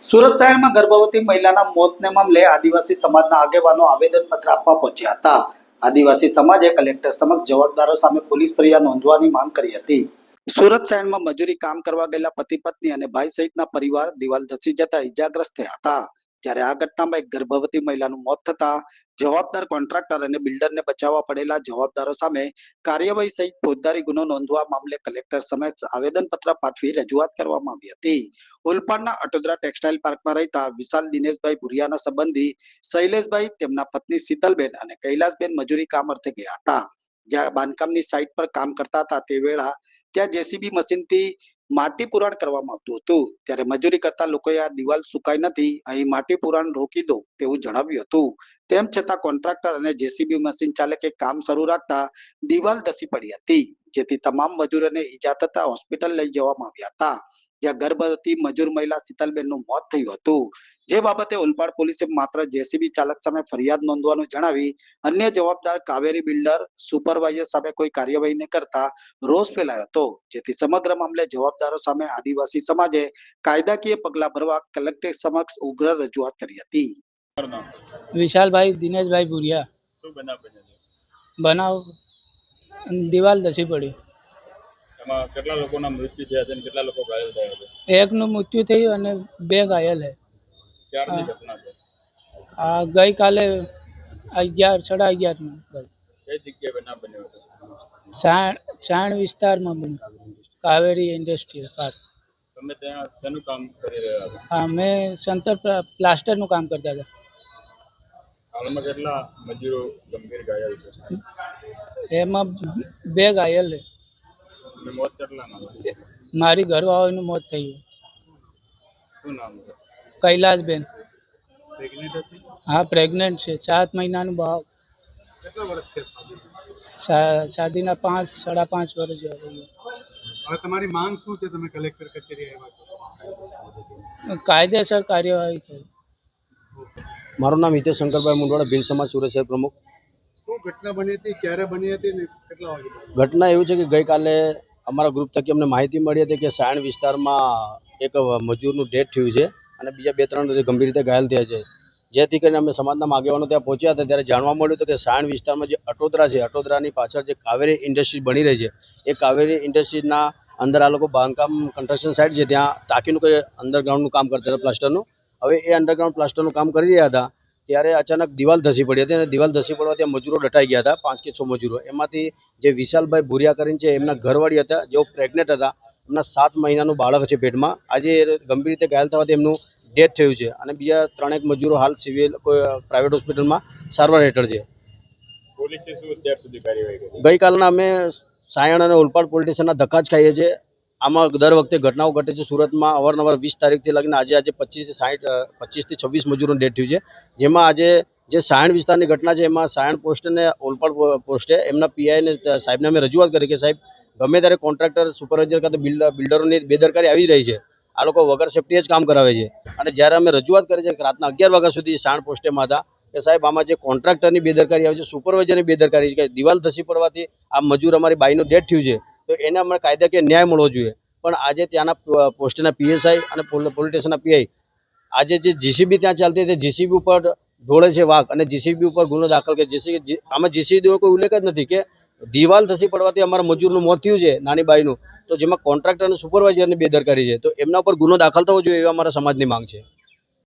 સુરત શહેરમાં ગર્ભવતી મહિલાના મોતને મામલે આદિવાસી સમાજના આગેવાનો આવેદનપત્ર આપવા પહોંચ્યા હતા. આદિવાસી સમાજે કલેક્ટર સમક્ષ જવાબદારો સામે પોલીસ ફરિયાદ નોંધવાની માંગ કરી હતી. સુરત શહેરમાં મજૂરી કામ કરવા ગયેલા પતિ પત્ની અને ભાઈ સહિતના પરિવાર દિવાલ ધસી જતા ઇજાગ્રસ્ત થયા હતા. જ્યારે આ ઘટનામાં એક ગર્ભવતી મહિલાનું મોત થતા જવાબદાર કોન્ટ્રાક્ટર અને બિલ્ડરને બચાવવા પડેલા જવાબદારો સામે કાર્યવાહી સહિત ફોજદારી ગુનો નોંધવા મામલે કલેક્ટર સમક્ષ આવેદનપત્ર પાઠવી રજૂઆત કરવામાં આવી હતી. ઓલપાડના અટોદરા ટેક્સટાઇલ પાર્કમાં રહેતા વિશાલ દિનેશભાઈ ભુરિયાના સંબંધી શૈલેષભાઈ તેમના પત્ની શીતલબેન અને કૈલાસબેન મજૂરી કામ અર્થે ગયા હતા. જ્યાં બાંધકામની સાઇટ પર કામ કરતા હતા તે વેળા ત્યાં જેસીબી મશીનથી માટી પુરાણ કરવામાં આવતું હતું. ત્યારે મજૂરી કરતા લોકોએ આ દિવાલ સુકાઈ નથી, અહીં માટી પુરાણ રોકી દો તેવું જણાવ્યું હતું. તેમ છતાં કોન્ટ્રાક્ટર અને જેસીબી મશીન ચાલકે કામ શરૂ રાખતા દિવાલ ધસી પડી હતી, જેથી તમામ મજૂરોને ઈજા થતા હોસ્પિટલ લઈ જવામાં આવ્યા હતા. જ્યાં ગર્ભવતી મજૂર મહિલા શીતલબેનનું મોત થયું હતું. જે બાબતે ઓલપાડ પોલીસે માત્ર જેસીબી ચાલક સામે ફરિયાદ નોંધવાનું જણાવી અન્ય જવાબદાર કાવેરી બિલ્ડર સુપરવાઇઝર સામે કોઈ કાર્યવાહી ન કરતા રોષ ફેલાયો હતો. જેથી સમગ્ર મામલે જવાબદારો સામે આદિવાસી સમાજે કાયદાકીય પગલાં ભરવા કલેક્ટર સમક્ષ ઉગ્ર રજૂઆત કરી હતી. વિશાલભાઈ દિનેશભાઈ ભુરિયા. શું બનાવ બન્યો છે? બનાવ દિવાલ ધસી પડી. એમાં કેટલા લોકોના મૃત્યુ થયા છે અને કેટલા લોકો ઘાયલ થયા છે? એકનું મૃત્યુ થયું અને 2 ઘાયલ છે. ક્યારની ઘટના છે? આ ગઈકાલે 11:30 નું કઈ જગ્યાએ બનાવ બન્યો હતો? સાણ વિસ્તારમાં બન્યું, કાવેરી ઇન્ડસ્ટ્રીયલ પાર્ક. તમે ત્યાં શેનું કામ કરી રહ્યા હતા? હા, મેં સંતર પ્લાસ્ટરનું કામ કરતા હતા. હાલમાં કેટલા મજૂરો ગંભીર ઘાયલ છે? એમાં 2 ઘાયલ છે. અને મોત કેટલાના છે? મારી ઘરવાળાનું મોત થયું. શું નામ છે? કૈલાસબેન. પ્રેગ્નેન્ટ હતી? હા, પ્રેગ્નન્ટ છે. 7 મહિનાનું ભાવ. કેટલા વર્ષ થયા? શાદીના 5-5.5 વર્ષ જેવા થઈ ગયા. હવે તમારી માંગ શું છે? તમે કલેક્ટર કચેરી આવ્યા છો? કાયદેસર કાર્યવાહી થઈ. મારું નામ હિતેશ શંકરભાઈ મુંડવાડા, ભીલ સમાજ સુરત શહેર પ્રમુખ. શું ઘટના બની હતી, ક્યારે બની હતી ને કેટલા વાગે? ઘટના એવું છે કે ગઈકાલે અમારા ગ્રુપ થકી અમને માહિતી મળી હતી કે સાયણ વિસ્તારમાં એક મજૂરનું ડેથ થયું છે અને બીજા 2-3 ગંભીર રીતે ઘાયલ થયા છે. જેથી કરીને અમે સમાજના આગેવાનો ત્યાં પહોંચ્યા હતા ત્યારે જાણવા મળ્યું હતું કે સાયણ વિસ્તારમાં જે અટોદરા છે, અટોદરાની પાછળ જે કાવેરી ઇન્ડસ્ટ્રી બની રહી છે, એ કાવેરી ઇન્ડસ્ટ્રીના અંદર આ લોકો બાંધકામ કન્સ્ટ્રક્શન સાઇટ છે ત્યાં ટાંકીનું કોઈ અંડરગ્રાઉન્ડનું કામ કરતા હતા, પ્લાસ્ટરનું. હવે એ અંડરગ્રાઉન્ડ પ્લાસ્ટરનું કામ કરી રહ્યા હતા ત્યારે અચાનક દિવાલ ધસી પડી હતી અને દિવાલ ધસી પડવા ત્યાં મજૂરો દટાઈ ગયા હતા, 5 કે 6 મજૂરો. એમાંથી જે વિશાલભાઈ ભુરિયા કરીને છે એમના ઘરવાળી હતા, જેઓ પ્રેગ્નેન્ટ હતા, એમના 7 મહિનાનું બાળક છે પેટમાં. આજે ગંભીર રીતે ઘાયલ થવાથી એમનું ડેથ થયું છે અને બીજા 3 મજૂરો હાલ સિવિલ કોઈ પ્રાઇવેટ હોસ્પિટલમાં સારવાર હેઠળ છે. પોલીસે શું અત્યાર સુધી કાર્યવાહી કરી? ગઈકાલના અમે સાયણ અને ઓલપાડ પોલીસ સ્ટેશનના ધક્કા જ ખાઈએ છીએ. આમાં દર વખતે ઘટનાઓ ઘટે છે સુરતમાં. અવારનવાર 20 તારીખથી લઈને આજે 25 થી 26 મજૂરોનું ડેથ થયું છે. જેમાં આજે જે સાયણ વિસ્તારની ઘટના છે એમાં સાયણ પોસ્ટ અને ઓલપાડ પોસ્ટે એમના પીઆઈને સાહેબને અમે રજૂઆત કરી કે સાહેબ ગમે ત્યારે કોન્ટ્રાક્ટર સુપરવાઇઝર કાં તો બિલ્ડરોની બેદરકારી આવી રહી છે, આ લોકો વગર સેફ્ટીએ જ કામ કરાવે છે. અને જ્યારે અમે રજૂઆત કરી છે કે રાતના 11 વાગ્યા સુધી સાયણ પોસ્ટેમાં હતા કે સાહેબ આમાં જે કોન્ટ્રાક્ટરની બેદરકારી આવે છે, સુપરવાઇઝરની બેદરકારી છે, કે દિવાલ ધસી પડવાથી આ મજૂર અમારી બાઈનું ડેથ થયું છે, તો એને અમને કાયદાકીય ન્યાય મળવો જોઈએ. પણ આજે ત્યાંના પોસ્ટના પીએસઆઈ અને પોલીસ સ્ટેશનના પીઆઈ આજે જે જીસીબી ત્યાં ચાલતી હતી જીસીબી ઉપર ઢોળે છે વાઘ અને જીસીબી ઉપર ગુનો દાખલ કરે. જીસીબી આમાં જીસીબીનો કોઈ ઉલ્લેખ જ નથી કે દિવાલ ધસી પડવાથી અમારા મજૂરનું મોત થયું છે નાની બાઈનું, તો જેમાં કોન્ટ્રાક્ટર અને સુપરવાઇઝરની બેદરકારી છે, તો એમના ઉપર ગુનો દાખલ થવો જોઈએ એવી અમારા સમાજની માંગ છે.